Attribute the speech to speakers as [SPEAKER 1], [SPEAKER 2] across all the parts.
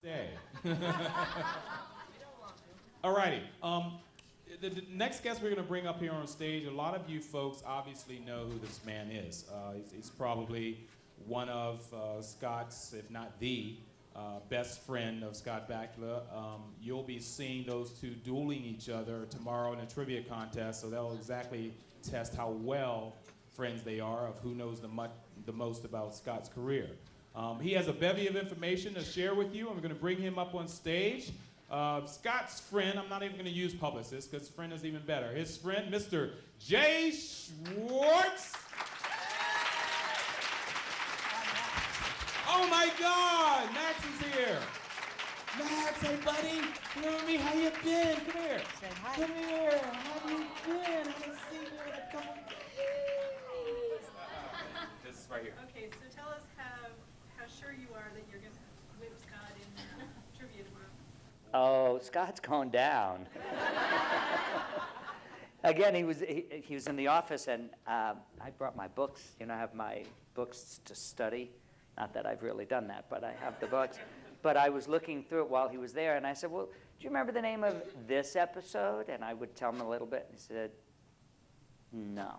[SPEAKER 1] Day. All righty. The next guest we're going to bring up here on stage, a lot of you folks obviously know who this man is. He's probably one of Scott's, if not the best friend of Scott Bakula. You'll be seeing those two dueling each other tomorrow in a trivia contest, so that'll exactly test how well friends they are, of who knows the most about Scott's career. He has a bevy of information to share with you. I'm going to bring him up on stage. Scott's friend, I'm not even going to use publicist because friend is even better. His friend, Mr. J. Schwartz. Oh my God, Max is here. Max, hey buddy, you know me? How you been? Come here.
[SPEAKER 2] Say hi.
[SPEAKER 1] Come here. How you been? I haven't seen you in a couple days. This is right here.
[SPEAKER 3] Okay, so tell us how sure you are that you're going to whip Scott in trivia tomorrow.
[SPEAKER 2] Oh, Scott's going down. Again, he was in the office, and I brought my books. You know, I have my books to study. Not that I've really done that, but I have the books. But I was looking through it while he was there, and I said, well, do you remember the name of this episode? And I would tell him a little bit, and he said, no.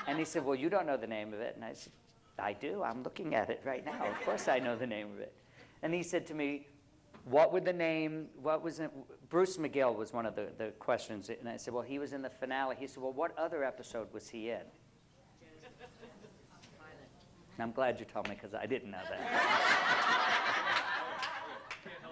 [SPEAKER 2] And he said, well, you don't know the name of it. And I said, I do. I'm looking at it right now. Of course I know the name of it. And he said to me, what was it? Bruce McGill was one of the questions. And I said, well, he was in the finale. He said, well, what other episode was he in? And I'm glad you told me, because I didn't know that.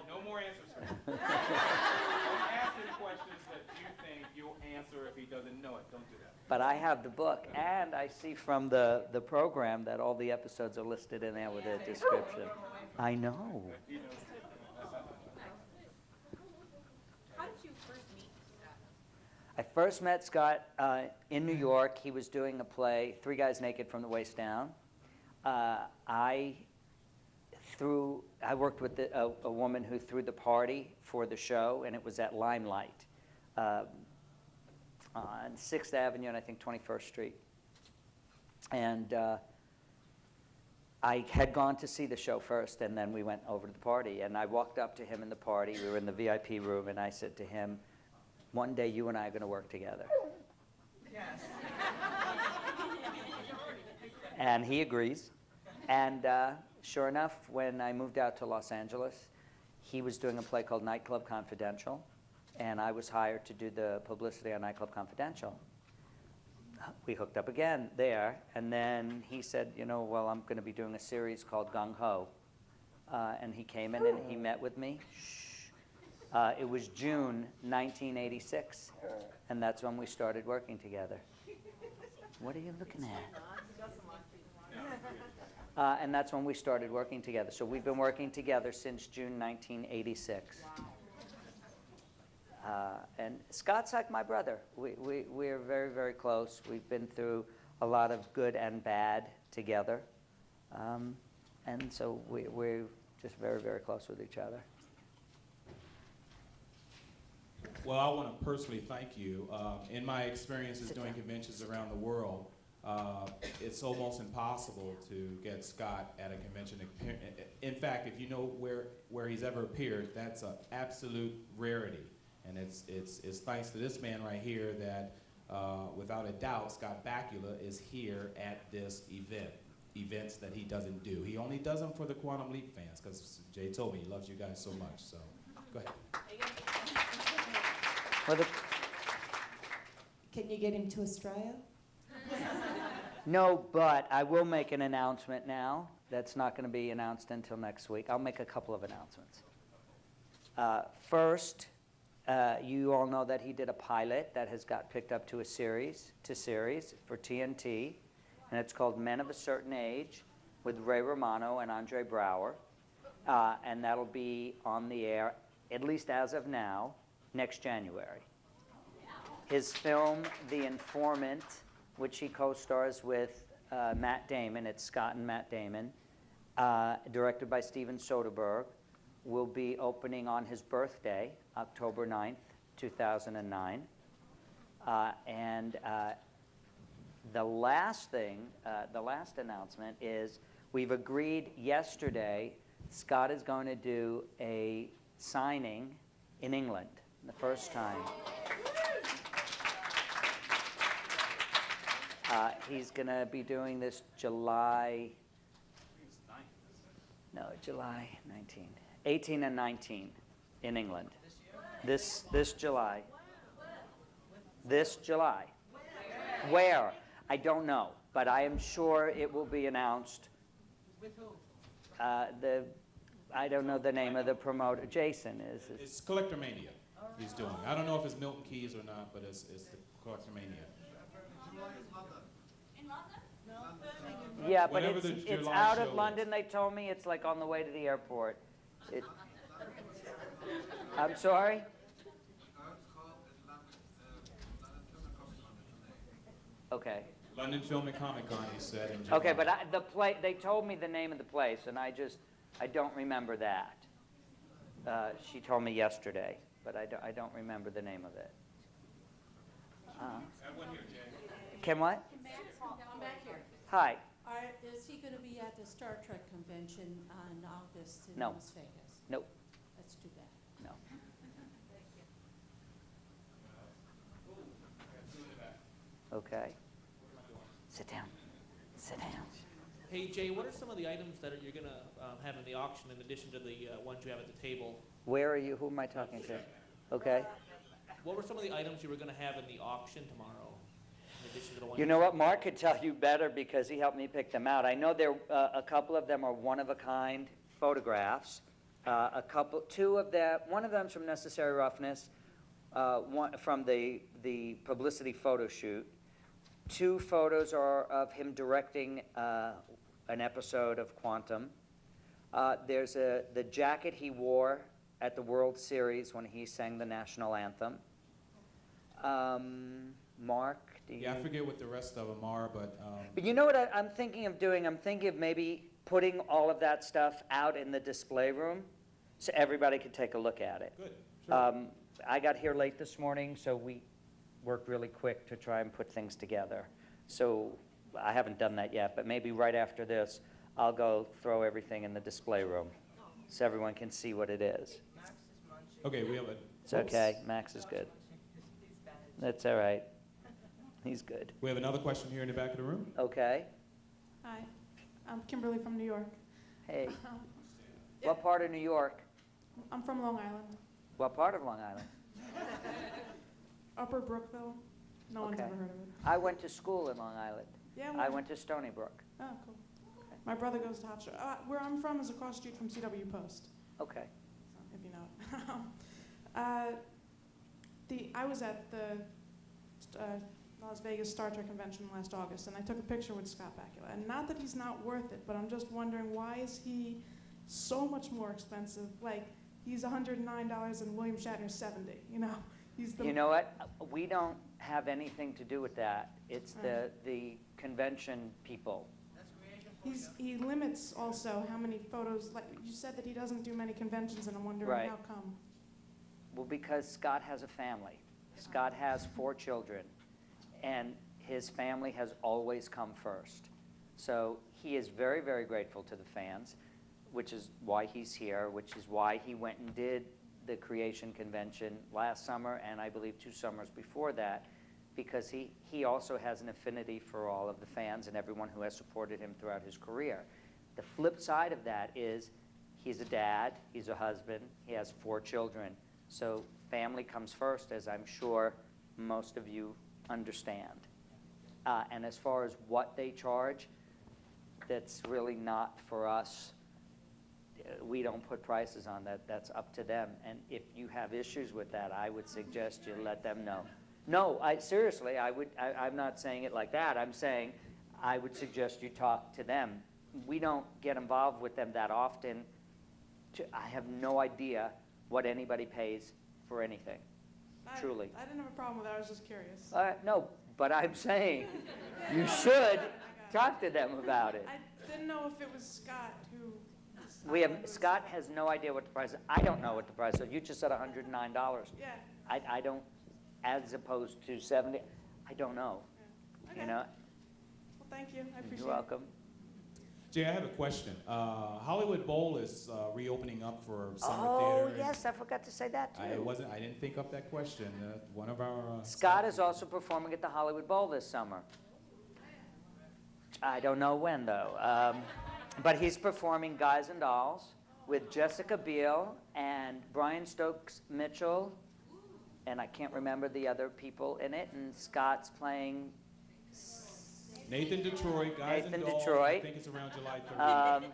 [SPEAKER 1] No more answers, sir. Don't ask him questions that you think you'll answer if he doesn't know it. Don't do that.
[SPEAKER 2] But I have the book, and I see from the program that all the episodes are listed in there with a description. I know.
[SPEAKER 3] How did you first meet Scott?
[SPEAKER 2] I first met Scott in New York. He was doing a play, Three Guys Naked from the Waist Down. I worked with a woman who threw the party for the show, and it was at Limelight on 6th Avenue and I think 21st Street. And I had gone to see the show first, and then we went over to the party. And I walked up to him in the party. We were in the VIP room, and I said to him, one day you and I are going to work together.
[SPEAKER 3] Yes.
[SPEAKER 2] And he agrees. And sure enough, when I moved out to Los Angeles, he was doing a play called Nightclub Confidential, and I was hired to do the publicity on Nightclub Confidential. We hooked up again there, and then he said, you know, well, I'm going to be doing a series called Gung Ho. And he came in and he met with me. It was June 1986, and that's when we started working together. What are you looking at? And that's when we started working together. So we've been working together since June 1986. And Scott's like my brother. We're very, very close. We've been through a lot of good and bad together. And so we're just very, very close with each other.
[SPEAKER 1] Well, I want to personally thank you. In my experiences doing conventions around the world, it's almost impossible to get Scott at a convention. In fact, if you know where he's ever appeared, that's an absolute rarity. And it's thanks to this man right here that, without a doubt, Scott Bakula is here at this events that he doesn't do. He only does them for the Quantum Leap fans, because Jay told me he loves you guys so much. So, go ahead.
[SPEAKER 4] Can you get him to Australia?
[SPEAKER 2] No, but I will make an announcement now. That's not going to be announced until next week. I'll make a couple of announcements. First, you all know that he did a pilot that has got picked up to series for TNT, and it's called Men of a Certain Age with Ray Romano and Andre Braugher, and that'll be on the air, at least as of now, next January. His film, The Informant, which he co-stars with Matt Damon, it's Scott and Matt Damon, directed by Steven Soderbergh, will be opening on his birthday, October 9th, 2009. And the last announcement is we've agreed yesterday Scott is going to do a signing in England, the first time. He's going to be doing this July 19, 18 and 19 in England. This July. This July. Where? I don't know, but I am sure it will be announced.
[SPEAKER 5] With who?
[SPEAKER 2] I don't know the name of the promoter. Jason is.
[SPEAKER 1] It's Collectormania he's doing. I don't know if it's Milton Keynes or not, but it's the Collectormania.
[SPEAKER 3] In London?
[SPEAKER 2] Yeah, but
[SPEAKER 1] Whenever
[SPEAKER 2] it's
[SPEAKER 1] the July
[SPEAKER 2] out
[SPEAKER 1] show
[SPEAKER 2] of
[SPEAKER 1] is.
[SPEAKER 2] London. They told me it's like on the way to the airport. I'm sorry? Okay.
[SPEAKER 1] London Film and Comic Con, he said. In July.
[SPEAKER 2] Okay, but they told me the name of the place, and I don't remember that. She told me yesterday, but I don't remember the name of it.
[SPEAKER 1] Have one here, Jay.
[SPEAKER 2] Can what?
[SPEAKER 5] I'm back here.
[SPEAKER 2] Hi.
[SPEAKER 5] Is he going to be at the Star Trek convention in August in
[SPEAKER 2] No.
[SPEAKER 5] Las Vegas?
[SPEAKER 2] Nope.
[SPEAKER 5] That's too bad.
[SPEAKER 2] No. Okay. Sit down. Sit down.
[SPEAKER 6] Hey Jay, what are some of the items that you're going to have in the auction in addition to the ones you have at the table?
[SPEAKER 2] Where are you? Who am I talking to? Okay.
[SPEAKER 6] What were some of the items you were going to have in the auction tomorrow, in addition to the ones?
[SPEAKER 2] You know what? Mark could tell you better because he helped me pick them out. I know a couple of them are one-of-a-kind photographs. Two of them, one of them's from Necessary Roughness, one from the publicity photo shoot. 2 photos are of him directing an episode of Quantum. There's the jacket he wore at the World Series when he sang the national anthem. Mark, do you?
[SPEAKER 1] Yeah, I forget what the rest of them are, but
[SPEAKER 2] But you know what I'm thinking of doing? I'm thinking of maybe putting all of that stuff out in the display room so everybody could take a look at it.
[SPEAKER 1] good. Sure.
[SPEAKER 2] I got here late this morning, so we worked really quick to try and put things together. So I haven't done that yet, but maybe right after this, I'll go throw everything in the display room so everyone can see what it is.
[SPEAKER 1] Okay, we have a.
[SPEAKER 2] It's okay. Max is good. That's all right. He's good.
[SPEAKER 1] We have another question here in the back of the room.
[SPEAKER 2] Okay.
[SPEAKER 7] Hi, I'm Kimberly from New York.
[SPEAKER 2] Hey, what part of New York?
[SPEAKER 7] I'm from Long Island,
[SPEAKER 2] What part of Long Island?
[SPEAKER 7] Upper Brookville. No one's
[SPEAKER 2] Okay.
[SPEAKER 7] ever heard of it.
[SPEAKER 2] I went to school in Long Island.
[SPEAKER 7] Yeah,
[SPEAKER 2] I went to Stony Brook.
[SPEAKER 7] Oh, cool. My brother goes to Hofstra. Where I'm from is across the street from CW Post,
[SPEAKER 2] Okay.
[SPEAKER 7] if you know it. I was at the Las Vegas Star Trek convention last August, and I took a picture with Scott Bakula. And not that he's not worth it, but I'm just wondering, why is he so much more expensive? Like, he's $109 and William Shatner's $70, you know? He's the
[SPEAKER 2] You know what? We don't have anything to do with that. It's the convention people.
[SPEAKER 7] He limits also how many photos, like you said that he doesn't do many conventions, and I'm wondering
[SPEAKER 2] Right.
[SPEAKER 7] how come.
[SPEAKER 2] Well, because Scott has a family. Scott has 4 children, and his family has always come first. So he is very, very grateful to the fans, which is why he's here, which is why he went and did the Creation Convention last summer, and I believe 2 summers before that, because he also has an affinity for all of the fans and everyone who has supported him throughout his career. The flip side of that is he's a dad, he's a husband, he has 4 children. So family comes first, as I'm sure most of you understand. And as far as what they charge, that's really not for us. We don't put prices on that. That's up to them. And if you have issues with that, I would suggest you let them know. No, seriously, I'm not saying it like that. I'm saying I would suggest you talk to them. We don't get involved with them that often. I have no idea what anybody pays for anything, truly.
[SPEAKER 7] I didn't have a problem with it. I was just curious.
[SPEAKER 2] No, but I'm saying you should talk to them about it.
[SPEAKER 7] I didn't know if it was Scott who.
[SPEAKER 2] Scott has no idea what the price is. I don't know what the price is. You just said $109.
[SPEAKER 7] Yeah.
[SPEAKER 2] I don't, as opposed to 70, I don't know.
[SPEAKER 7] Yeah. Okay.
[SPEAKER 2] You know?
[SPEAKER 7] Well, thank you. I appreciate
[SPEAKER 2] You're welcome.
[SPEAKER 1] Jay, I have a question. Hollywood Bowl is reopening up for summer
[SPEAKER 2] Oh,
[SPEAKER 1] theater.
[SPEAKER 2] yes, I forgot to say that too.
[SPEAKER 1] I didn't think up that question. One of our
[SPEAKER 2] Scott is also performing at the Hollywood Bowl this summer. I don't know when, though. But he's performing Guys and Dolls with Jessica Biel and Brian Stokes Mitchell, and I can't remember the other people in it, and Scott's playing
[SPEAKER 1] Nathan Detroit, Guys
[SPEAKER 2] Nathan
[SPEAKER 1] and Dolls.
[SPEAKER 2] Detroit.
[SPEAKER 1] I think it's around July 30th.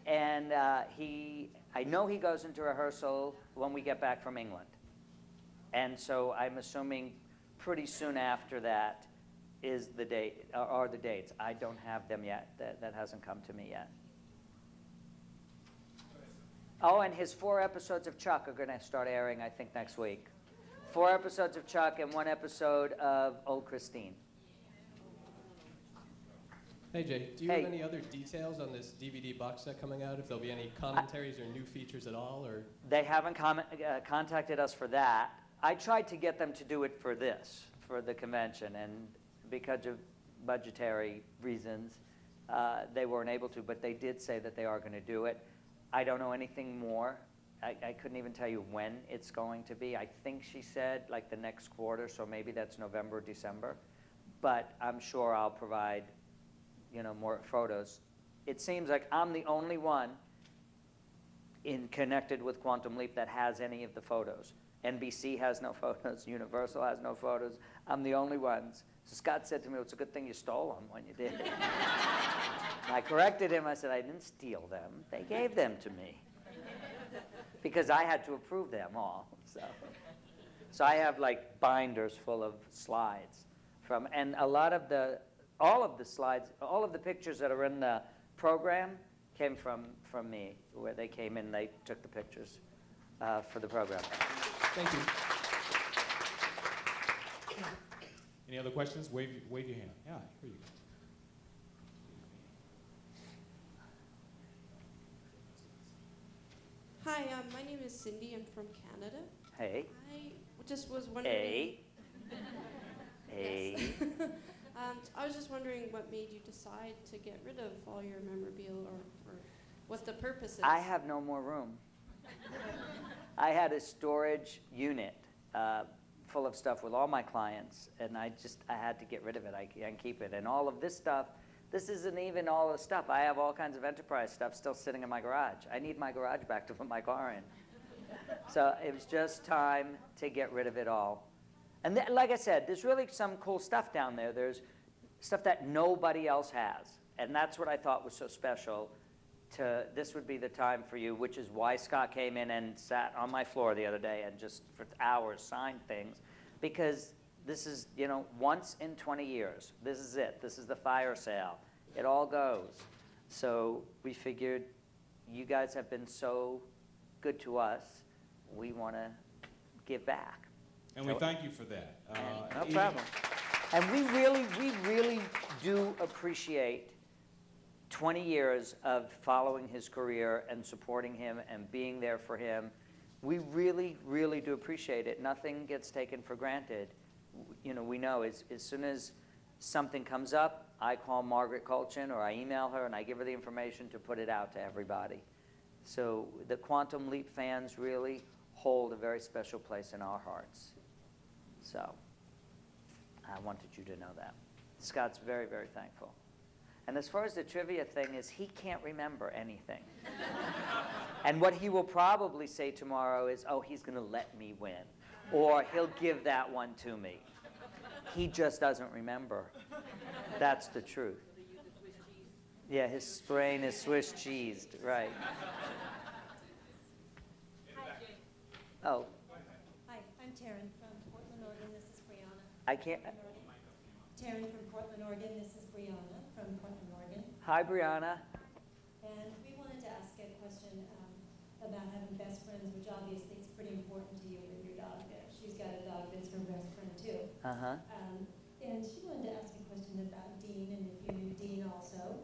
[SPEAKER 2] And I know he goes into rehearsal when we get back from England. And so I'm assuming pretty soon after that is the date, are the dates. I don't have them yet. That hasn't come to me yet. Oh, and his 4 episodes of Chuck are going to start airing, I think, next week. 4 episodes of Chuck and 1 episode of Old Christine.
[SPEAKER 8] Hey Jay, do you
[SPEAKER 2] Hey.
[SPEAKER 8] have any other details on this DVD box set coming out? If there'll be any commentaries or new features at all, or?
[SPEAKER 2] They haven't contacted us for that. I tried to get them to do it for this, for the convention, and because of budgetary reasons, they weren't able to, but they did say that they are going to do it. I don't know anything more. I couldn't even tell you when it's going to be. I think she said like the next quarter, so maybe that's November, December. But I'm sure I'll provide, more photos. It seems like I'm the only one connected with Quantum Leap that has any of the photos. NBC has no photos. Universal has no photos. I'm the only ones. So Scott said to me, "It's a good thing you stole them when you did it." And I corrected him. I said, "I didn't steal them. They gave them to me." Because I had to approve them all. So I have like binders full of slides and all of the slides, all of the pictures that are in the program came from me, where they came in, they took the pictures for the program.
[SPEAKER 8] Thank you.
[SPEAKER 1] Any other questions? Wave your hand. Yeah, here you go.
[SPEAKER 9] Hi, my name is Cindy. I'm from Canada.
[SPEAKER 2] Hey.
[SPEAKER 9] I just was wondering.
[SPEAKER 2] Hey. Hey.
[SPEAKER 9] I was just wondering what made you decide to get rid of all your memorabilia, or what the purpose is.
[SPEAKER 2] I have no more room. I had a storage unit full of stuff with all my clients, and I had to get rid of it. I can't keep it. And all of this stuff, this isn't even all the stuff. I have all kinds of enterprise stuff still sitting in my garage. I need my garage back to put my car in. So it was just time to get rid of it all. And like I said, there's really some cool stuff down there. There's stuff that nobody else has. And that's what I thought was so special. This would be the time for you, which is why Scott came in and sat on my floor the other day and just for hours signed things. Because this is, once in 20 years. This is it. This is the fire sale. It all goes. So we figured you guys have been so good to us. We want to give back.
[SPEAKER 1] And we thank you for that.
[SPEAKER 2] No problem. And we really do appreciate 20 years of following his career and supporting him and being there for him. We really do appreciate it. Nothing gets taken for granted. We know as soon as something comes up, I call Margaret Colchin or I email her and I give her the information to put it out to everybody. So the Quantum Leap fans really hold a very special place in our hearts. So I wanted you to know that. Scott's very thankful. And as far as the trivia thing is, he can't remember anything. And what he will probably say tomorrow is, "Oh, he's going to let me win." Or he'll give that one to me. He just doesn't remember. That's the truth. Yeah, his brain is Swiss cheesed, right. Oh,
[SPEAKER 10] Hi, I'm Taryn from Portland, Oregon. This is Brianna.
[SPEAKER 2] I can't.
[SPEAKER 10] Taryn from Portland, Oregon. This is Brianna from Portland, Oregon.
[SPEAKER 2] Hi, Brianna.
[SPEAKER 10] And we wanted to ask a question about having best friends, which obviously is pretty important to you with your dog there. She's got a dog that's her best friend too.
[SPEAKER 2] Uh-huh.
[SPEAKER 10] And she wanted to ask a question about Dean, and if you knew Dean also.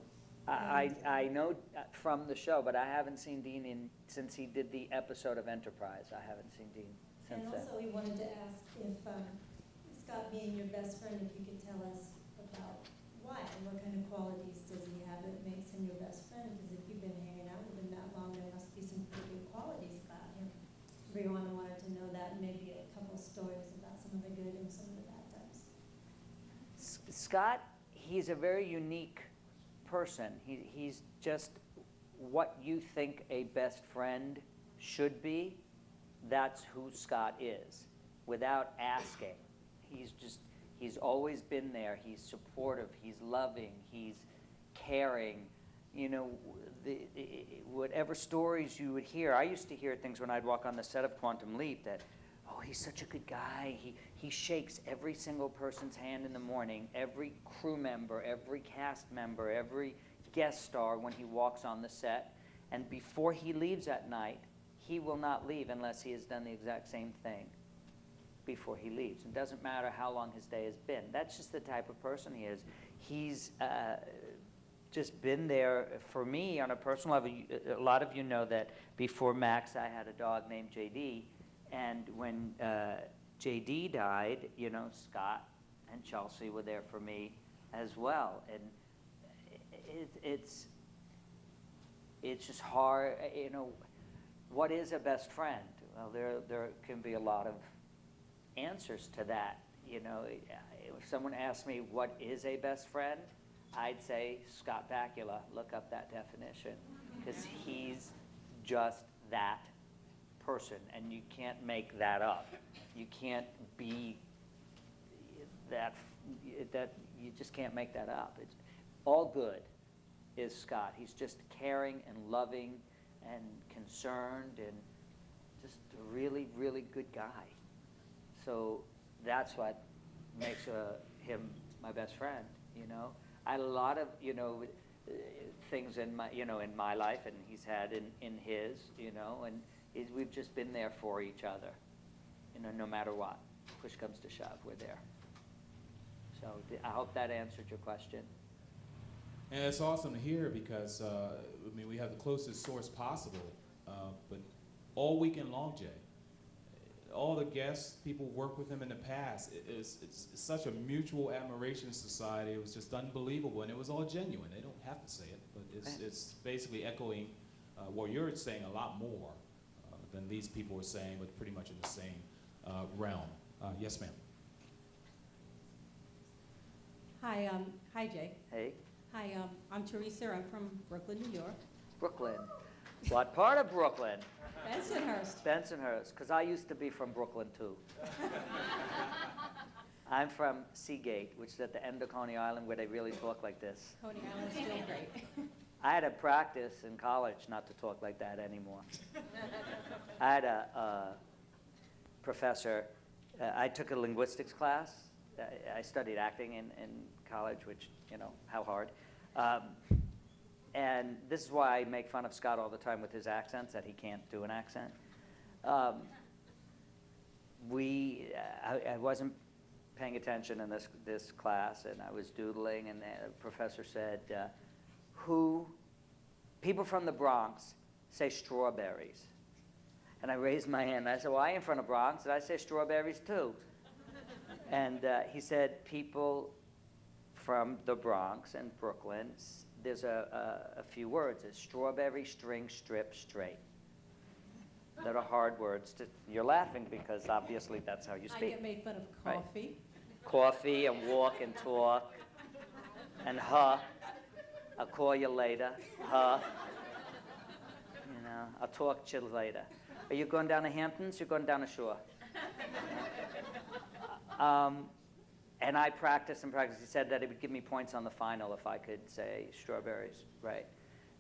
[SPEAKER 2] I know from the show, but I haven't seen Dean since he did the episode of Enterprise. I haven't seen Dean since
[SPEAKER 10] And
[SPEAKER 2] then.
[SPEAKER 10] also we wanted to ask if, Scott being your best friend, if you could tell us about why And what kind of qualities does he have that makes him your best friend? Because if you've been hanging out with him that long, there must be some pretty good qualities about him. Everyone wanted to know that, and maybe a couple stories about some of the good and some of the bad times.
[SPEAKER 2] Scott, he's a very unique person. He's just what you think a best friend should be. That's who Scott is, without asking. He's always been there. He's supportive. He's loving. He's caring. You know, whatever stories you would hear, I used to hear things when I'd walk on the set of Quantum Leap that, oh, he's such a good guy. He shakes every single person's hand in the morning, every crew member, every cast member, every guest star when he walks on the set. And before he leaves at night, he will not leave unless he has done the exact same thing before he leaves. It doesn't matter how long his day has been. That's just the type of person he is. He's just been there for me on a personal level. A lot of you know that before Max, I had a dog named JD. And when JD died, you know, Scott and Chelsea were there for me as well. And it's just hard, you know, what is a best friend? Well, there can be a lot of answers to that. You know, if someone asked me what is a best friend, I'd say Scott Bakula. Look up that definition, because he's just that person, and you can't make that up. You can't be that. You just can't make that up. It's all good. Is Scott? He's just caring and loving and concerned and just a really, really good guy. So that's what makes him my best friend. You know, I had a lot of things in my life, and he's had in his. You know, and we've just been there for each other. You know, no matter what, push comes to shove, we're there. So I hope that answered your question.
[SPEAKER 1] And it's awesome to hear because, I mean, we have the closest source possible, but all weekend long, Jay, all the guests, people worked with him in the past, it's such a mutual admiration society. It was just unbelievable, and it was all genuine. They don't have to say it, but it's basically echoing what you're saying a lot more than these people were saying, but pretty much in the same realm. Yes, ma'am.
[SPEAKER 11] Hi, hi, Jay.
[SPEAKER 2] Hey.
[SPEAKER 11] Hi, I'm Teresa. I'm from Brooklyn, New York.
[SPEAKER 2] Brooklyn. What part of Brooklyn?
[SPEAKER 11] Bensonhurst.
[SPEAKER 2] Bensonhurst, because I used to be from Brooklyn, too. I'm from Seagate, which is at the end of Coney Island, where they really talk like this.
[SPEAKER 11] Coney Island's still great.
[SPEAKER 2] I had to practice in college not to talk like that anymore. I had a professor. I took a linguistics class. I studied acting in college, which, you know, how hard. And this is why I make fun of Scott all the time with his accents, that he can't do an accent. I wasn't paying attention in this class, and I was doodling, and the professor said, people from the Bronx say strawberries. And I raised my hand, and I said, well, I ain't from the Bronx, and I say strawberries too. And he said, people from the Bronx and Brooklyn, there's a few words. It's strawberry, string, strip, straight. That are hard words. You're laughing because obviously that's how you speak.
[SPEAKER 11] I get made fun of coffee.
[SPEAKER 2] Right. Coffee and walk and talk. And huh. I'll call you later. Huh. You know, I'll talk to you later. Are you going down to Hamptons? You're going down the shore. And I practiced and practiced. He said that he would give me points on the final if I could say strawberries, right?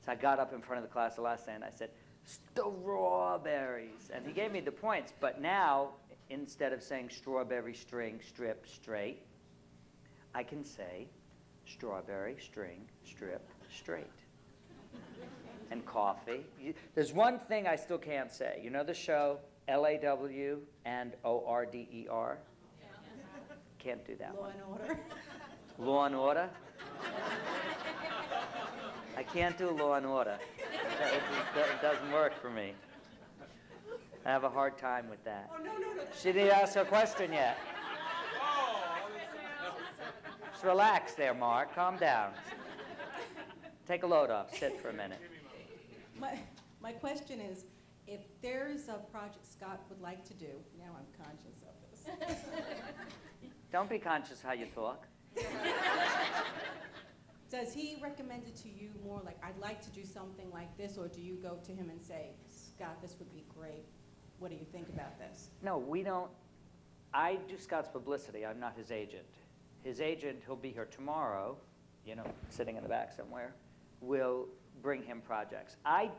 [SPEAKER 2] So I got up in front of the class the last day and I said, strawberries. And he gave me the points. But now, instead of saying strawberry, string, strip, straight, I can say strawberry, string, strip, straight. And coffee. There's one thing I still can't say. You know the show LAW and ORDER? Can't do that
[SPEAKER 11] Law
[SPEAKER 2] one.
[SPEAKER 11] and Order.
[SPEAKER 2] Law and Order? I can't do Law and Order. It doesn't work for me. I have a hard time with that.
[SPEAKER 11] Oh, no.
[SPEAKER 2] She didn't ask her question yet. Just relax there, Mark. Calm down. Take a load off. Sit for a minute.
[SPEAKER 11] My question is, if there's a project Scott would like to do, now I'm conscious of this.
[SPEAKER 2] Don't be conscious how you talk.
[SPEAKER 11] Does he recommend it to you more like, I'd like to do something like this, or do you go to him and say, Scott, this would be great. What do you think about this?
[SPEAKER 2] No, we don't. I do Scott's publicity. I'm not his agent. His agent, he'll be here tomorrow, sitting in the back somewhere, will bring him projects. I'm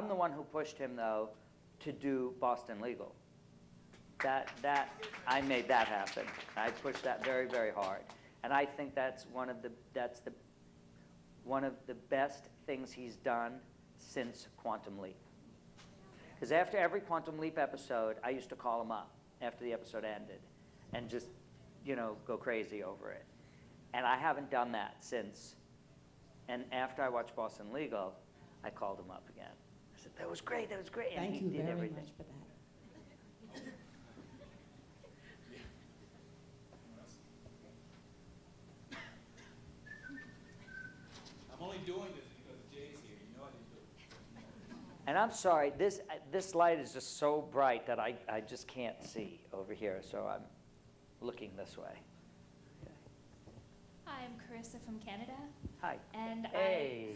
[SPEAKER 2] the one who pushed him, though, to do Boston Legal. I made that happen. I pushed that very, very hard. And I think that's one of the best things he's done since Quantum Leap. Because after every Quantum Leap episode, I used to call him up after the episode ended and just, go crazy over it. And I haven't done that since. And after I watched Boston Legal, I called him up again. I said, that was great, and
[SPEAKER 11] Thank
[SPEAKER 2] he
[SPEAKER 11] you
[SPEAKER 2] did
[SPEAKER 11] very
[SPEAKER 2] everything.
[SPEAKER 11] much for that.
[SPEAKER 1] I'm only doing this because Jay's here. You know I didn't do it.
[SPEAKER 2] And I'm sorry, this light is just so bright that I just can't see over here, so I'm looking this way. Okay.
[SPEAKER 12] Hi, I'm Carissa from Canada.
[SPEAKER 2] Hi.
[SPEAKER 12] And
[SPEAKER 2] Hey.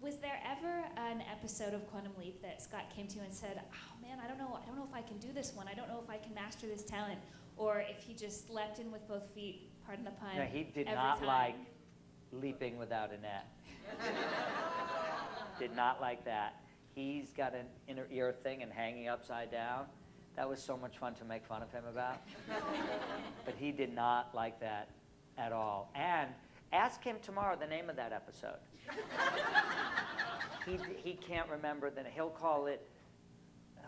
[SPEAKER 12] Was there ever an episode of Quantum Leap that Scott came to you and said, "Oh man, I don't know if I can do this one. I don't know if I can master this talent," or if he just leapt in with both feet, pardon the pun?
[SPEAKER 2] No, he did
[SPEAKER 12] every
[SPEAKER 2] not
[SPEAKER 12] time?
[SPEAKER 2] like leaping without a net. Did not like that. He's got an inner ear thing and hanging upside down. That was so much fun to make fun of him about. But he did not like that at all. And ask him tomorrow the name of that episode. He can't remember. He'll call it,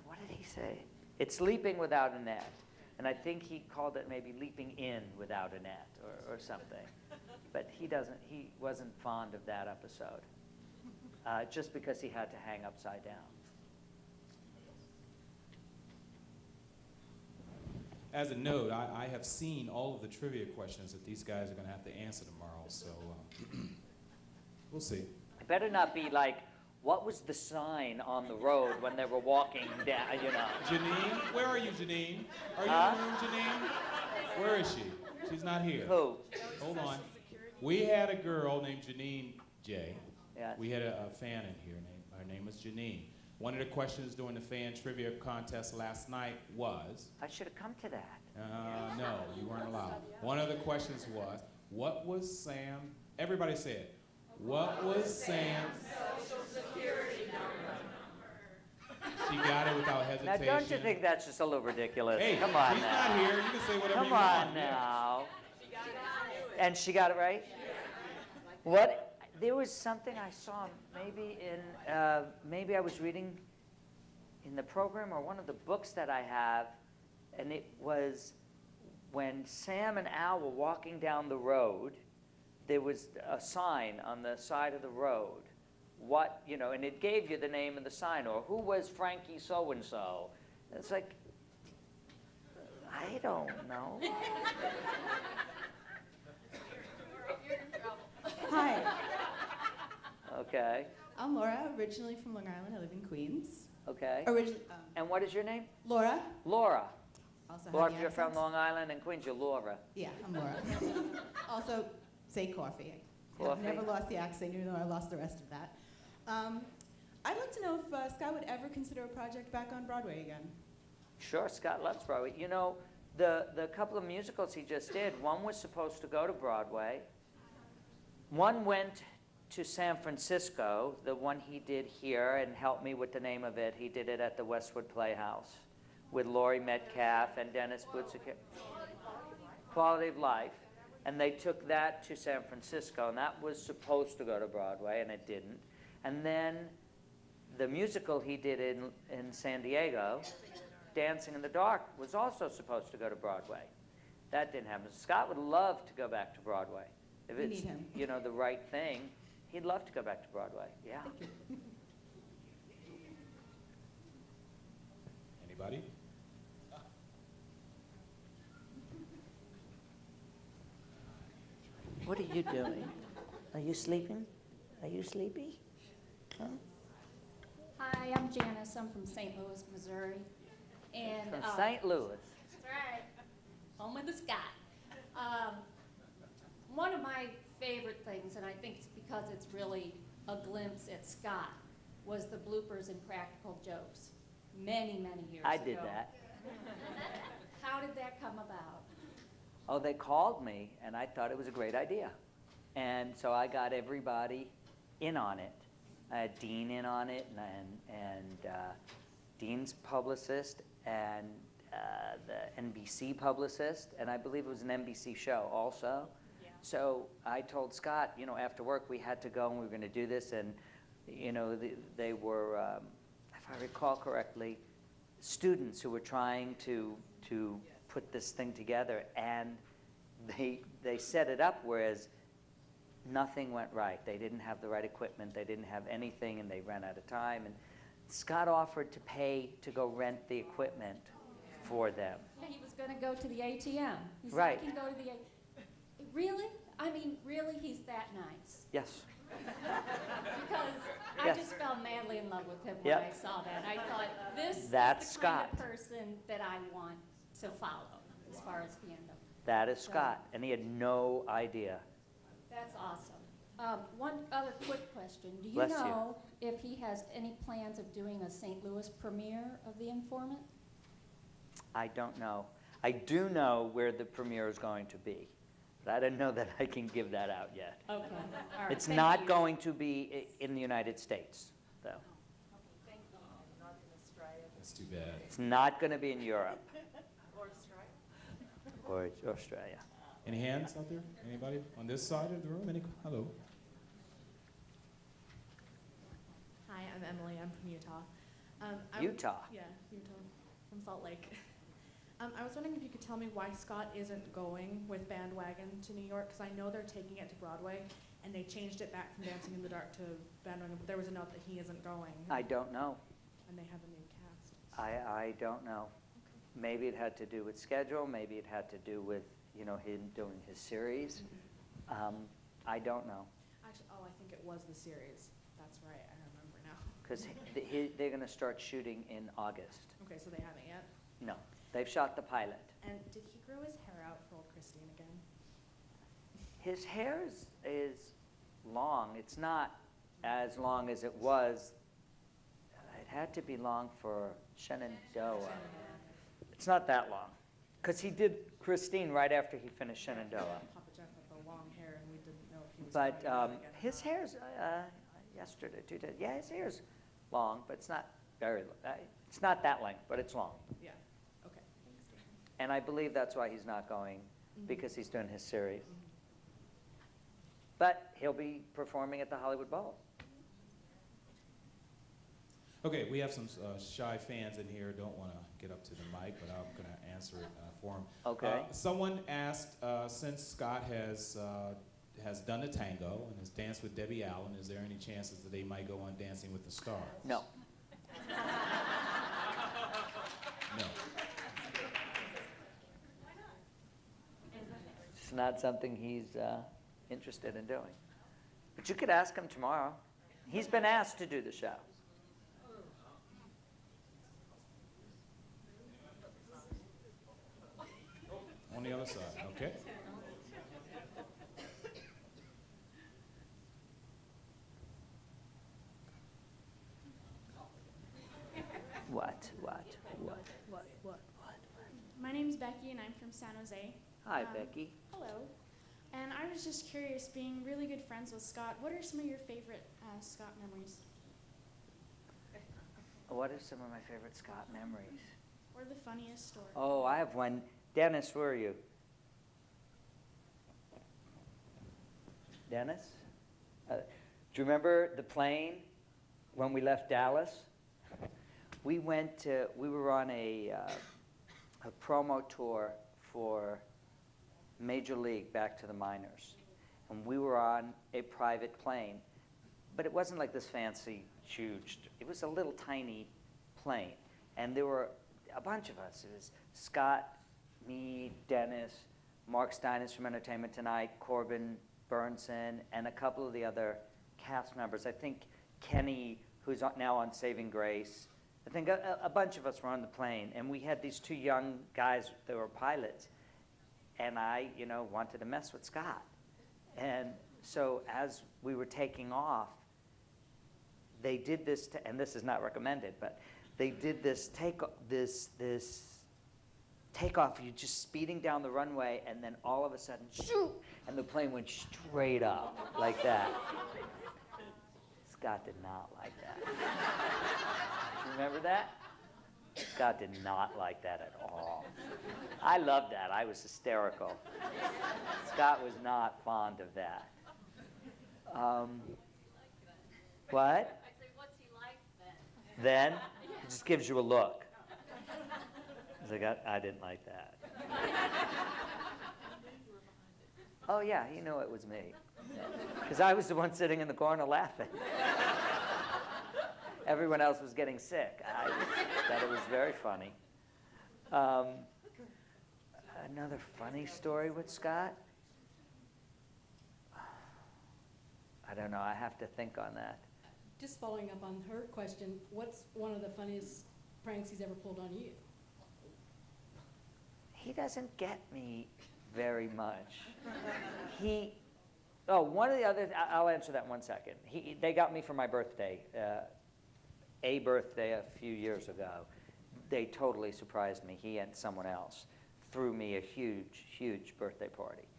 [SPEAKER 2] what did he say? It's leaping without a net. And I think he called it maybe leaping in without a net or something. But he wasn't fond of that episode. Just because he had to hang upside down.
[SPEAKER 1] As a note, I have seen all of the trivia questions that these guys are going to have to answer tomorrow, so we'll see.
[SPEAKER 2] It better not be like, what was the sign on the road when they were walking down,
[SPEAKER 1] Janine? Where are you, Janine? Are you in the room, Janine? Where is she? She's not here.
[SPEAKER 2] Who?
[SPEAKER 1] Hold on. We had a girl named Janine J.
[SPEAKER 2] Yeah.
[SPEAKER 1] We had a fan in here. Her name was Janine. One of the questions during the fan trivia contest last night was...
[SPEAKER 2] I should have come to that.
[SPEAKER 1] No, you weren't allowed. One of the questions was, what was Sam... Everybody say it. What was Sam's social security number? She got it without hesitation.
[SPEAKER 2] Now, don't you think that's just a little ridiculous?
[SPEAKER 1] Hey,
[SPEAKER 2] come on
[SPEAKER 1] she's
[SPEAKER 2] now.
[SPEAKER 1] not here. You can say whatever
[SPEAKER 2] come
[SPEAKER 1] you want.
[SPEAKER 2] on now. And she got it right? What? There was something I saw maybe I was reading in the program or one of the books that I have, and it was when Sam and Al were walking down the road, there was a sign on the side of the road, and it gave you the name of the sign, or who was Frankie so-and-so. It's like, I don't know.
[SPEAKER 11] Hi,
[SPEAKER 2] Okay,
[SPEAKER 11] I'm Laura, originally from Long Island. I live in Queens.
[SPEAKER 2] okay.
[SPEAKER 11] Originally,
[SPEAKER 2] And what is your name?
[SPEAKER 11] Laura.
[SPEAKER 2] Laura.
[SPEAKER 11] Also have
[SPEAKER 2] Or
[SPEAKER 11] the
[SPEAKER 2] if you're from
[SPEAKER 11] accent.
[SPEAKER 2] Long Island and Queens, you're Laura.
[SPEAKER 11] Yeah, I'm Laura. Also, say coffee.
[SPEAKER 2] Coffee.
[SPEAKER 11] I've never lost the accent, even though I lost the rest of that. I'd like to know if Scott would ever consider a project back on Broadway again.
[SPEAKER 2] Sure, Scott loves Broadway. You know, the couple of musicals he just did, one was supposed to go to Broadway. One went to San Francisco, the one he did here, and helped me with the name of it. He did it at the Westwood Playhouse with Laurie Metcalf and Dennis Butzik. Quality of Life. And they took that to San Francisco, and that was supposed to go to Broadway, and it didn't. And then the musical he did in San Diego, Dancing in the Dark, was also supposed to go to Broadway. That didn't happen. Scott would love to go back to Broadway. If
[SPEAKER 11] We
[SPEAKER 2] it's,
[SPEAKER 11] need him.
[SPEAKER 2] the right thing, he'd love to go back to Broadway. Yeah.
[SPEAKER 1] Anybody?
[SPEAKER 2] What are you doing? Are you sleeping? Are you sleepy? Huh?
[SPEAKER 13] Hi, I'm Janice. I'm from St. Louis, Missouri. And
[SPEAKER 2] From St. Louis.
[SPEAKER 13] That's right. Home of the Scott. One of my favorite things, and I think it's because it's really a glimpse at Scott, was the bloopers and practical jokes many, many years ago.
[SPEAKER 2] I did that.
[SPEAKER 13] How did that come about?
[SPEAKER 2] Oh, they called me, and I thought it was a great idea. And so I got everybody in on it. I had Dean in on it, and Dean's publicist, and the NBC publicist, and I believe it was an NBC show also.
[SPEAKER 13] Yeah.
[SPEAKER 2] So I told Scott, after work we had to go and we were going to do this, and they were, if I recall correctly, students who were trying to put this thing together, and they set it up whereas nothing went right. They didn't have the right equipment, they didn't have anything, and they ran out of time. And Scott offered to pay to go rent the equipment for them.
[SPEAKER 13] Yeah, he was going to go to the ATM. He said,
[SPEAKER 2] Right.
[SPEAKER 13] I can go to the Really? I mean, really, he's that nice.
[SPEAKER 2] Yes.
[SPEAKER 13] Because I
[SPEAKER 2] Yes.
[SPEAKER 13] just fell madly in love with him when
[SPEAKER 2] Yep.
[SPEAKER 13] I saw that. I thought, this
[SPEAKER 2] That's
[SPEAKER 13] is the kind of
[SPEAKER 2] Scott.
[SPEAKER 13] person that I want to follow as far as fandom.
[SPEAKER 2] That is Scott, and he had no idea.
[SPEAKER 13] That's awesome. One other quick question. Do you
[SPEAKER 2] Bless you.
[SPEAKER 13] know if he has any plans of doing a St. Louis premiere of The Informant?
[SPEAKER 2] I don't know. I do know where the premiere is going to be, but I don't know that I can give that out yet.
[SPEAKER 13] Okay, all right.
[SPEAKER 2] It's
[SPEAKER 13] thank
[SPEAKER 2] not
[SPEAKER 13] you.
[SPEAKER 2] going to be in the United States, though.
[SPEAKER 1] That's too bad.
[SPEAKER 2] It's not going to be in Europe. Or Australia.
[SPEAKER 1] Any hands out there? Anybody on this side of the room? Hello.
[SPEAKER 14] Hi, I'm Emily. I'm from Utah.
[SPEAKER 2] Utah?
[SPEAKER 14] Yeah, Utah, from Salt Lake. I was wondering if you could tell me why Scott isn't going with Bandwagon to New York, because I know they're taking it to Broadway, and they changed it back from Dancing in the Dark to Bandwagon, but there was a note that he isn't going.
[SPEAKER 2] I don't know.
[SPEAKER 14] And they have a new cast.
[SPEAKER 2] I don't know. Maybe it had to do with schedule. Maybe it had to do with him doing his series. I don't know.
[SPEAKER 14] Actually, I think it was the series. That's right. I remember now.
[SPEAKER 2] Because they're going to start shooting in August.
[SPEAKER 14] Okay, so they haven't yet.
[SPEAKER 2] No, they've shot the pilot.
[SPEAKER 14] And did he grow his hair out for old Christine again?
[SPEAKER 2] His hair is long. It's not as long as it was. It had to be long for Shenandoah. It's not that long. Because he did Christine right after he finished Shenandoah.
[SPEAKER 14] Papa Jeff had the long hair, and we didn't know if he was
[SPEAKER 2] But
[SPEAKER 14] going to
[SPEAKER 2] his hair's, yesterday, 2 days, yeah, his hair's long, but it's not very long. It's not that length, but it's long.
[SPEAKER 14] Yeah. Okay. Thanks, Dan.
[SPEAKER 2] And I believe that's why he's not going, because he's doing his series. But he'll be performing at the Hollywood Bowl.
[SPEAKER 1] Okay, we have some shy fans in here. Don't want to get up to the mic, but I'm going to answer it for them.
[SPEAKER 2] Okay.
[SPEAKER 1] Someone asked, since Scott has done the tango and has danced with Debbie Allen, is there any chances that they might go on Dancing with the Stars?
[SPEAKER 2] No.
[SPEAKER 1] No.
[SPEAKER 2] It's not something he's interested in doing. But you could ask him tomorrow. He's been asked to do the show.
[SPEAKER 1] On the other side, okay.
[SPEAKER 2] What?
[SPEAKER 15] My name's Becky, and I'm from San Jose.
[SPEAKER 2] Hi, Becky.
[SPEAKER 15] Hello. And I was just curious, being really good friends with Scott, what are some of your favorite Scott memories?
[SPEAKER 2] What are some of my favorite Scott memories?
[SPEAKER 15] Or the funniest story?
[SPEAKER 2] Oh, I have one. Dennis, where are you? Dennis? Do you remember the plane when we left Dallas? We were on a promo tour for Major League Back to the Minors. And we were on a private plane. But it wasn't like this fancy, huge, it was a little tiny plane. And there were a bunch of us. It was Scott, me, Dennis, Mark Steiners from Entertainment Tonight, Corbin Burnson, and a couple of the other cast members. I think Kenny, who's now on Saving Grace. I think a bunch of us were on the plane, and we had these two young guys that were pilots, and I, wanted to mess with Scott. And so as we were taking off, they did this, and this is not recommended, but they did this takeoff, you just speeding down the runway, and then all of a sudden, shoot, and the plane went straight up like that. Scott did not like that. Remember that? Scott did not like that at all. I loved that. I was hysterical. Scott was not fond of that. What?
[SPEAKER 13] I say, what's he like then?
[SPEAKER 2] Then? He just gives you a look. He's like, I didn't like that. Oh, yeah, he knew it was me. Because I was the one sitting in the corner laughing. Everyone else was getting sick. I thought it was very funny. Another funny story with Scott? I don't know. I have to think on that.
[SPEAKER 16] Just following up on her question, what's one of the funniest pranks he's ever pulled on you?
[SPEAKER 2] He doesn't get me very much. One of the other, I'll answer that in 1 second. They got me for my birthday, a birthday a few years ago. They totally surprised me. He and someone else threw me a huge, huge birthday party.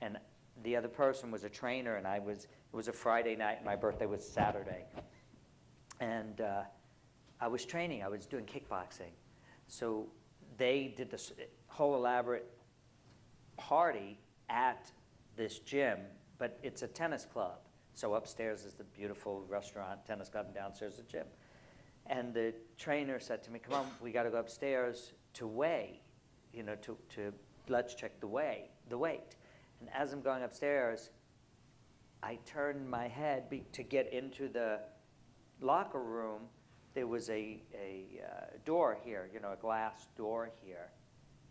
[SPEAKER 2] And the other person was a trainer, and it was a Friday night, and my birthday was Saturday. And I was training. I was doing kickboxing. So they did this whole elaborate party at this gym, but it's a tennis club. So upstairs is the beautiful restaurant, tennis club, and downstairs is the gym. And the trainer said to me, come on, we got to go upstairs to weigh, to let's check the weight. And as I'm going upstairs, I turned my head to get into the locker room. There was a door here, a glass door here.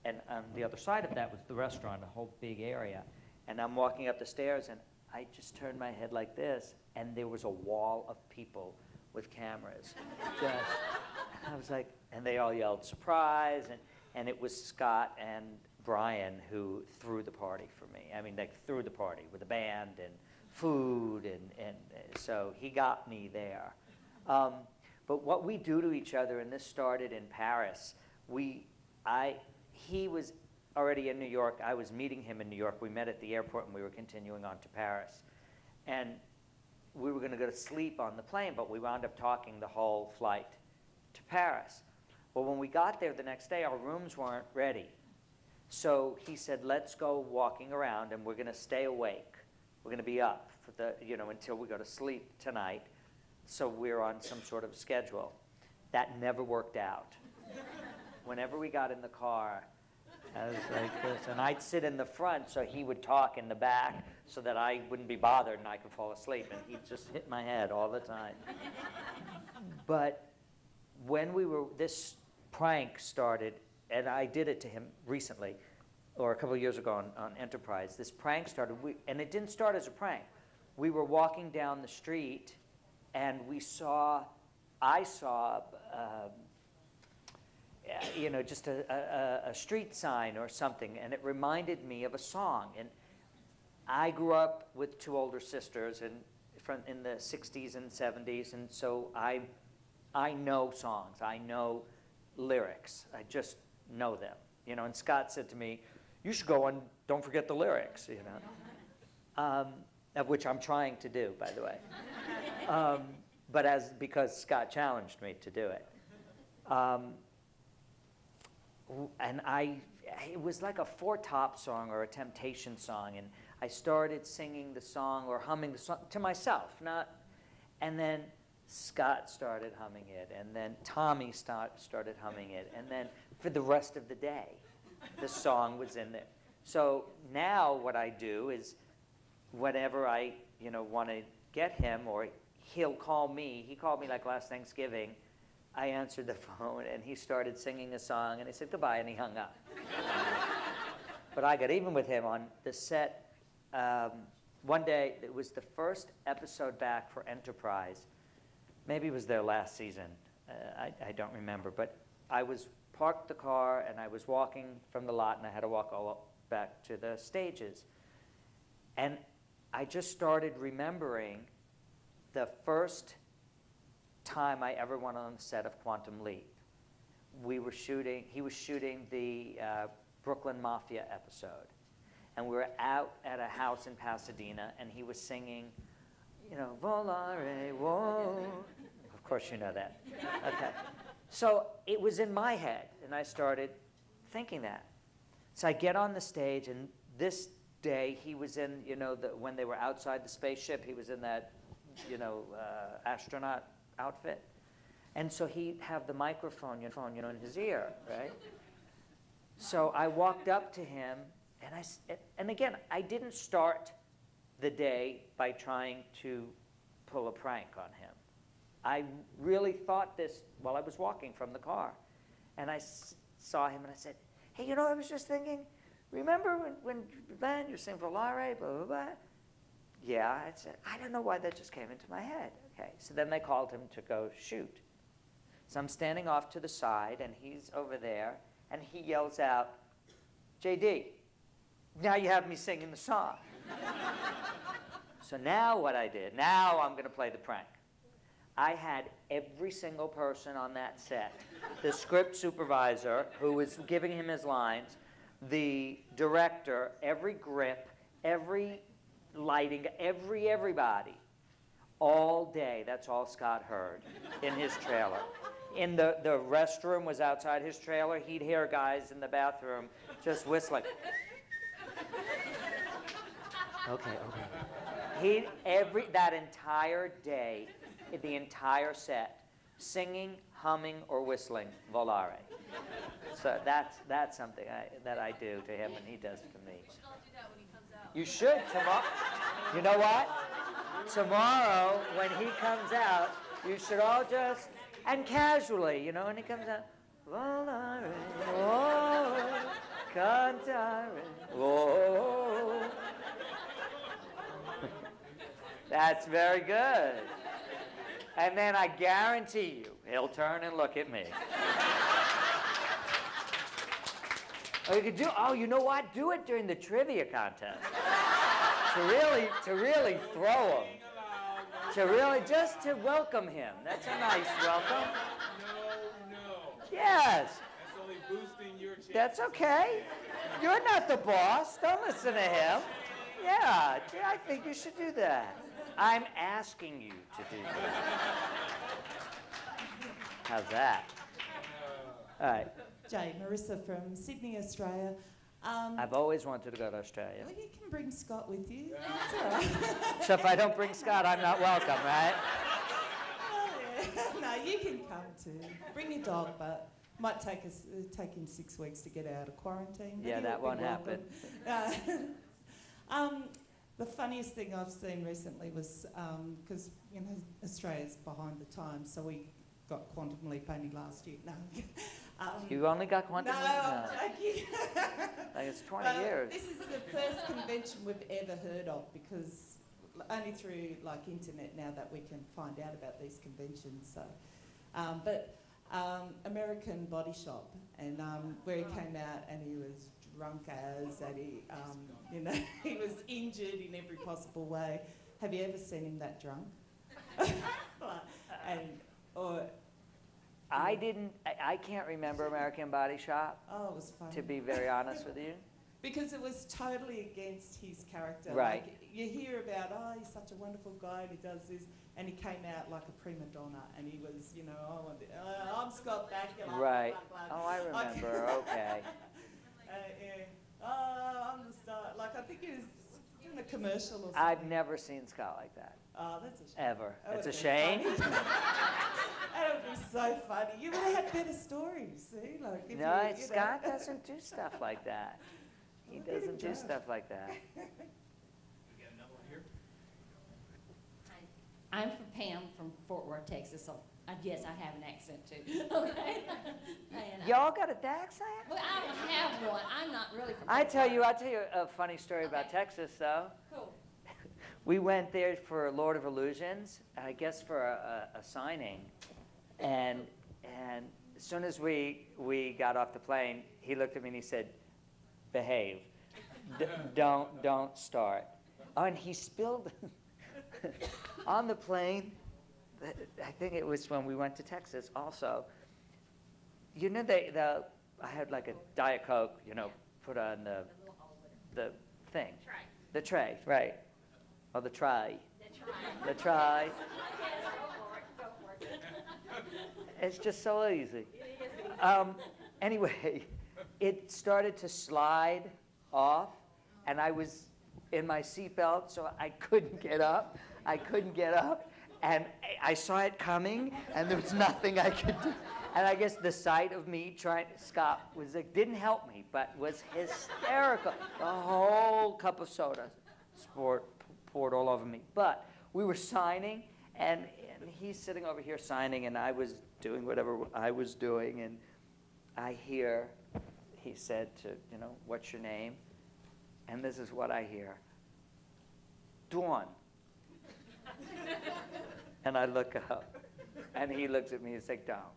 [SPEAKER 2] And on the other side of that was the restaurant, a whole big area. And I'm walking up the stairs, and I just turned my head like this, and there was a wall of people with cameras. I was like, and they all yelled, surprise, and it was Scott and Brian who threw the party for me. I mean, they threw the party with a band and food, and so he got me there. But what we do to each other, and this started in Paris, he was already in New York. I was meeting him in New York. We met at the airport, and we were continuing on to Paris. And we were going to go to sleep on the plane, but we wound up talking the whole flight to Paris. Well, when we got there the next day, our rooms weren't ready. So he said, let's go walking around, and we're going to stay awake. We're going to be up for until we go to sleep tonight. So we're on some sort of schedule. That never worked out. Whenever we got in the car, I was like this, and I'd sit in the front so he would talk in the back so that I wouldn't be bothered and I could fall asleep, and he'd just hit my head all the time. But when this prank started, and I did it to him recently, or a couple of years ago on Enterprise, this prank started, and it didn't start as a prank. We were walking down the street, and I saw just a street sign or something, and it reminded me of a song. And I grew up with two older sisters in the 60s and 70s, and so I know songs. I know lyrics. I just know them. And Scott said to me, you should go and don't forget the lyrics, of which I'm trying to do, by the way. But because Scott challenged me to do it. And it was like a Four Top song or a Temptation song, and I started singing the song or humming the song to myself, and then Scott started humming it, and then Tommy started humming it, and then for the rest of the day, the song was in there. So now what I do is, whenever I want to get him, or he'll call me. He called me like last Thanksgiving. I answered the phone, and he started singing a song, and I said goodbye, and he hung up. But I got even with him on the set one day, it was the first episode back for Enterprise. Maybe it was their last season. I don't remember. But I was parked the car, and I was walking from the lot, and I had to walk all back to the stages. And I just started remembering the first time I ever went on the set of Quantum Leap. He was shooting the Brooklyn Mafia episode. And we were out at a house in Pasadena, and he was singing, Volare, whoa. Of course you know that. Okay. So it was in my head, and I started thinking that. So I get on the stage, and this day he was in, when they were outside the spaceship, he was in that, astronaut outfit. And so he'd have the microphone, in his ear, right? So I walked up to him, and again, I didn't start the day by trying to pull a prank on him. I really thought this while I was walking from the car. And I saw him, and I said, hey, I was just thinking, remember when Ben, you're saying Volare, blah, blah, blah? Yeah, I said, I don't know why that just came into my head. Okay, so then they called him to go shoot. So I'm standing off to the side, and he's over there, and he yells out, JD, now you have me singing the song. So now what I did, now I'm going to play the prank. I had every single person on that set, the script supervisor who was giving him his lines, the director, every grip, every lighting, everybody, all day. That's all Scott heard in his trailer. In the restroom was outside his trailer. He'd hear guys in the bathroom just whistling. Okay. That entire day, the entire set, singing, humming, or whistling Volare. So that's something that I do to him, and he does to me.
[SPEAKER 3] You should all do that when he comes out.
[SPEAKER 2] You should tomorrow. You know what? Tomorrow, when he comes out, you should all just, and casually, when he comes out, Volare, oh, cantare, oh. That's very good. And then I guarantee you, he'll turn and look at me. Or you could you know what? Do it during the trivia contest. to really throw him. Just to welcome him. That's a nice welcome.
[SPEAKER 1] No.
[SPEAKER 2] Yes.
[SPEAKER 1] That's only boosting your chances.
[SPEAKER 2] That's okay. You're not the boss. Don't listen to him. Yeah, I think you should do that. I'm asking you to do that. How's that? All right.
[SPEAKER 4] Jay, Marissa from Sydney, Australia.
[SPEAKER 2] I've always wanted to go to Australia.
[SPEAKER 4] Well, you can bring Scott with you. That's all right.
[SPEAKER 2] So if I don't bring Scott, I'm not welcome, right?
[SPEAKER 4] Oh, yeah. No, you can come too. Bring your dog, but might take him 6 weeks to get out of quarantine.
[SPEAKER 2] Yeah, that won't happen.
[SPEAKER 4] The funniest thing I've seen recently was because Australia's behind the times, so we got Quantum Leap only last year. No.
[SPEAKER 2] You only got Quantum Leap?
[SPEAKER 4] No, I'm joking.
[SPEAKER 2] Like it's 20 years.
[SPEAKER 4] This is the first convention we've ever heard of because only through internet now that we can find out about these conventions. So, but American Body Shop, and where he came out and he was drunk as, and he he was injured in every possible way. Have you ever seen him that drunk?
[SPEAKER 2] I can't remember American Body Shop.
[SPEAKER 4] Oh, it was funny.
[SPEAKER 2] To be very honest with you.
[SPEAKER 4] Because it was totally against his character.
[SPEAKER 2] Right.
[SPEAKER 4] You hear about, he's such a wonderful guy and he does this, and he came out like a prima donna, and he was, I'm Scott Bakula.
[SPEAKER 2] Right.
[SPEAKER 4] Blah, blah, blah.
[SPEAKER 2] Oh, I remember. Okay.
[SPEAKER 4] Yeah. I'm the star. I think he was in a commercial or something.
[SPEAKER 2] I've never seen Scott like that.
[SPEAKER 4] Oh, that's a shame.
[SPEAKER 2] Ever.
[SPEAKER 4] That
[SPEAKER 2] It's a
[SPEAKER 4] would've
[SPEAKER 2] shame.
[SPEAKER 4] been funny. That would be so funny. You would have had better stories, see? If
[SPEAKER 2] No, Scott doesn't do stuff like that. He doesn't do stuff like that.
[SPEAKER 1] We got another one here.
[SPEAKER 13] I'm from Pam from Fort Worth, Texas. So Yes, I have an accent too. Okay. And,
[SPEAKER 2] Y'all got a accent?
[SPEAKER 13] well, I don't have one. I'm not really from.
[SPEAKER 2] I'll tell you a funny story about Texas, though.
[SPEAKER 13] Cool.
[SPEAKER 2] We went there for Lord of Illusions, I guess for a signing, and as soon as we got off the plane, he looked at me and he said, "Behave, don't start." Oh, and he spilled on the plane. I think it was when we went to Texas also. You know, I had like a Diet Coke, you know, put on the thing. The tray, right. Oh, the tray. The tray. It's just so easy. Anyway, it started to slide off, and I was in my seatbelt, so I couldn't get up. And I saw it coming, and there was nothing I could do. And I guess the sight of me Scott was like, didn't help me, but was hysterical. The whole cup of soda poured all over me. But we were signing, and he's sitting over here signing, and I was doing whatever I was doing, and I hear, he said to, you know, "What's your name?" And this is what I hear. "Dawn." And I look up, and he looks at me and says, "Down."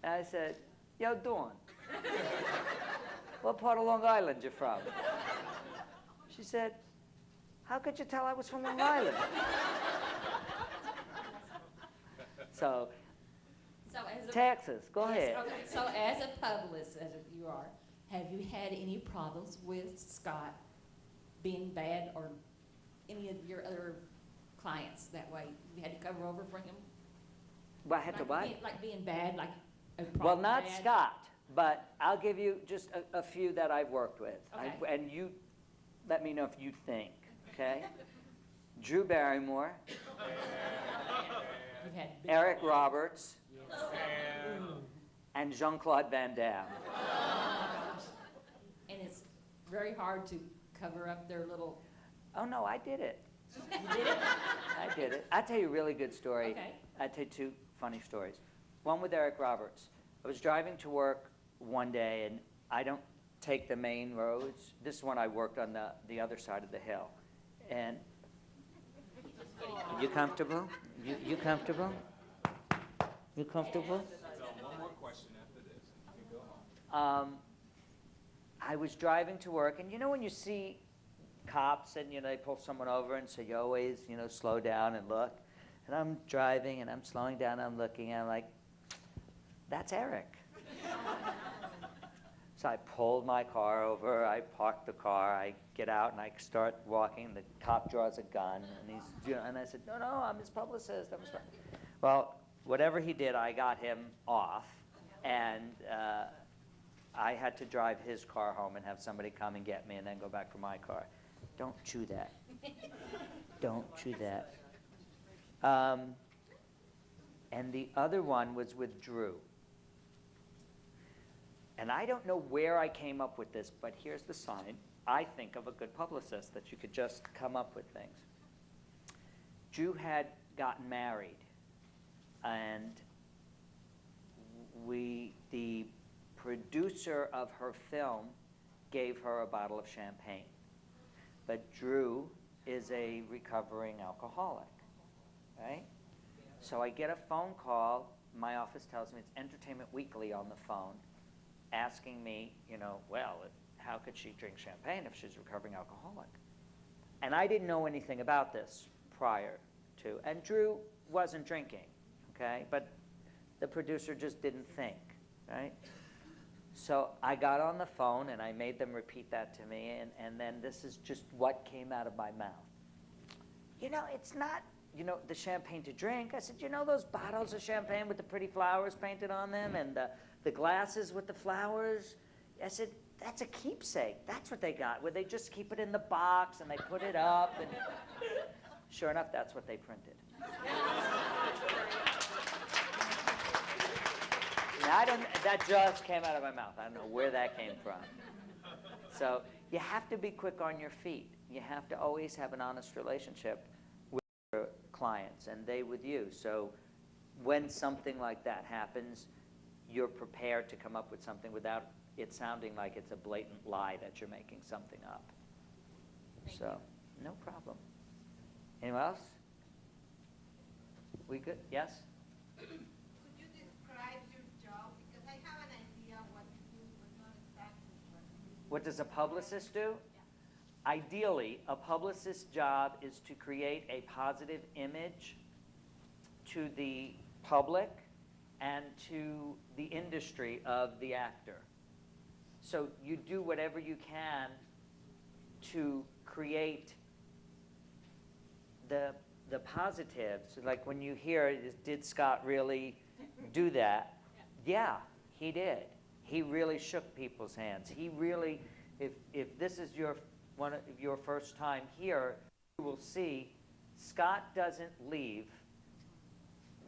[SPEAKER 2] And I said, "Yo, Dawn, what part of Long Island you from?" She said, "How could you tell I was from Long Island?" So
[SPEAKER 13] as a,
[SPEAKER 2] Texas, go
[SPEAKER 13] yes,
[SPEAKER 2] ahead.
[SPEAKER 13] Okay, so as a publicist, as you are, have you had any problems with Scott being bad or any of your other clients that way? You had to cover over for him?
[SPEAKER 2] Well, I had to what?
[SPEAKER 13] Being bad, like a
[SPEAKER 2] Well,
[SPEAKER 13] problem
[SPEAKER 2] not
[SPEAKER 13] bad?
[SPEAKER 2] Scott, but I'll give you just a few that I've worked with.
[SPEAKER 13] Okay.
[SPEAKER 2] And you let me know if you think, okay? Drew Barrymore,
[SPEAKER 13] You've had big
[SPEAKER 2] Eric
[SPEAKER 13] problems.
[SPEAKER 2] Roberts, and Jean-Claude Van Damme.
[SPEAKER 13] And it's very hard to cover up their little.
[SPEAKER 2] Oh, no, I did it.
[SPEAKER 13] You did it?
[SPEAKER 2] I did it. I'll tell you a really good story.
[SPEAKER 13] Okay.
[SPEAKER 2] I'll tell you two funny stories. One with Eric Roberts. I was driving to work one day, and I don't take the main roads. This one I worked on the other side of the hill. And you comfortable? You comfortable? You comfortable?
[SPEAKER 1] One more question after this, and you can go home.
[SPEAKER 2] I was driving to work, and you know when you see cops and, you know, they pull someone over and so you always, you know, slow down and look. And I'm driving and I'm slowing down and I'm looking and I'm like, that's Eric. So I pulled my car over, I parked the car, I get out and I start walking, the cop draws a gun and he's, you know, and I said, no, I'm his publicist. Well, whatever he did, I got him off, and I had to drive his car home and have somebody come and get me and then go back for my car. Don't chew that. Don't chew that. And the other one was with Drew. And I don't know where I came up with this, but here's the sign. I think of a good publicist, that you could just come up with things. Drew had gotten married, and the producer of her film gave her a bottle of champagne. But Drew is a recovering alcoholic, right? So I get a phone call. My office tells me it's Entertainment Weekly on the phone, asking me, you know, well, how could she drink champagne if she's a recovering alcoholic? And I didn't know anything about this prior to, and Drew wasn't drinking, okay? But the producer just didn't think, right? So I got on the phone and I made them repeat that to me, and then this is just what came out of my mouth. You know, it's not, you know, the champagne to drink. I said, you know those bottles of champagne with the pretty flowers painted on them and the glasses with the flowers? I said, that's a keepsake. That's what they got, where they just keep it in the box and they put it up. And sure enough, that's what they printed. Now, that just came out of my mouth. I don't know where that came from. So you have to be quick on your feet. You have to always have an honest relationship with your clients and they with you. So when something like that happens, you're prepared to come up with something without it sounding like it's a blatant lie that you're making something up. So, no problem. Anyone else? We good? Yes?
[SPEAKER 17] Could you describe your job? Because I have an idea what you do, but not exactly what you do.
[SPEAKER 2] What does a publicist do? Ideally, a publicist's job is to create a positive image to the public and to the industry of the actor. So you do whatever you can to create the positives. Like when you hear, did Scott really do that? Yeah, he did. He really shook people's hands. He really, if this is one of your first time here, you will see Scott doesn't leave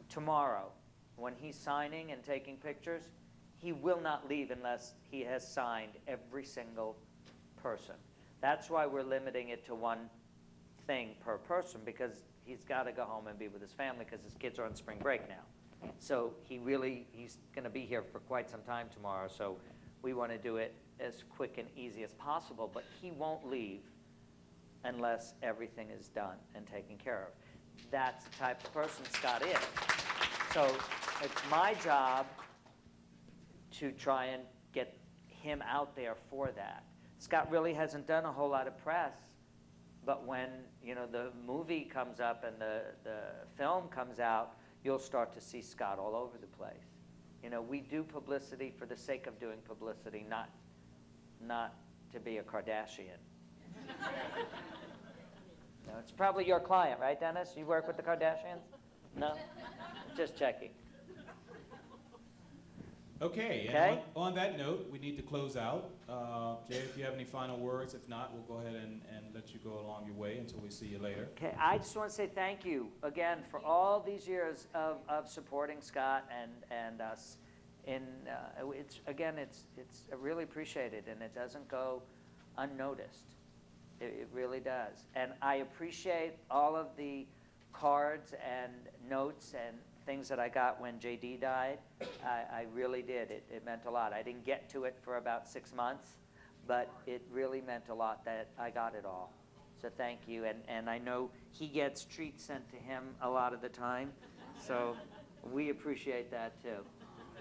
[SPEAKER 2] tomorrow when he's signing and taking pictures. He will not leave unless he has signed every single person. That's why we're limiting it to one thing per person, because he's got to go home and be with his family because his kids are on spring break now. So he's going to be here for quite some time tomorrow, so we want to do it as quick and easy as possible, but he won't leave unless everything is done and taken care of. That's the type of person Scott is. So it's my job to try and get him out there for that. Scott really hasn't done a whole lot of press, but when the movie comes up and the film comes out, you'll start to see Scott all over the place. We do publicity for the sake of doing publicity, not to be a Kardashian. No, it's probably your client, right, Dennis? You work with the Kardashians? No? Just checking.
[SPEAKER 1] Okay,
[SPEAKER 2] Okay.
[SPEAKER 1] and on that note, we need to close out. Jay, if you have any final words, if not, we'll go ahead and let you go along your way until we see you later.
[SPEAKER 2] Okay, I just want to say thank you again for all these years of supporting Scott and us. It's I really appreciate it, and it doesn't go unnoticed. It really does. And I appreciate all of the cards and notes and things that I got when JD died. I really did. It meant a lot. I didn't get to it for about 6 months, but it really meant a lot that I got it all. So thank you. And I know he gets treats sent to him a lot of the time, so we appreciate that too.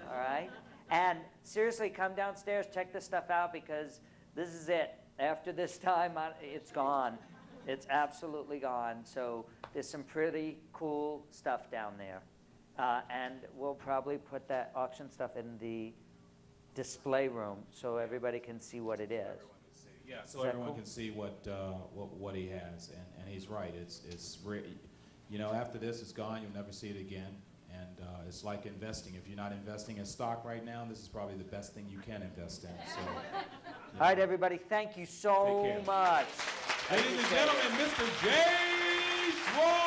[SPEAKER 2] All right? And seriously, come downstairs, check this stuff out, because this is it. After this time, it's gone. It's absolutely gone. So there's some pretty cool stuff down there. And we'll probably put that auction stuff in the display room so everybody can see what it is.
[SPEAKER 1] Yeah, so everyone can see what he has, and he's right. It's after this it's gone, you'll never see it again, and it's like investing. If you're not investing in stock right now, this is probably the best thing you can invest in. So,
[SPEAKER 2] all right, everybody, thank you so much.
[SPEAKER 1] Ladies and gentlemen, Mr. Jay Schwartz.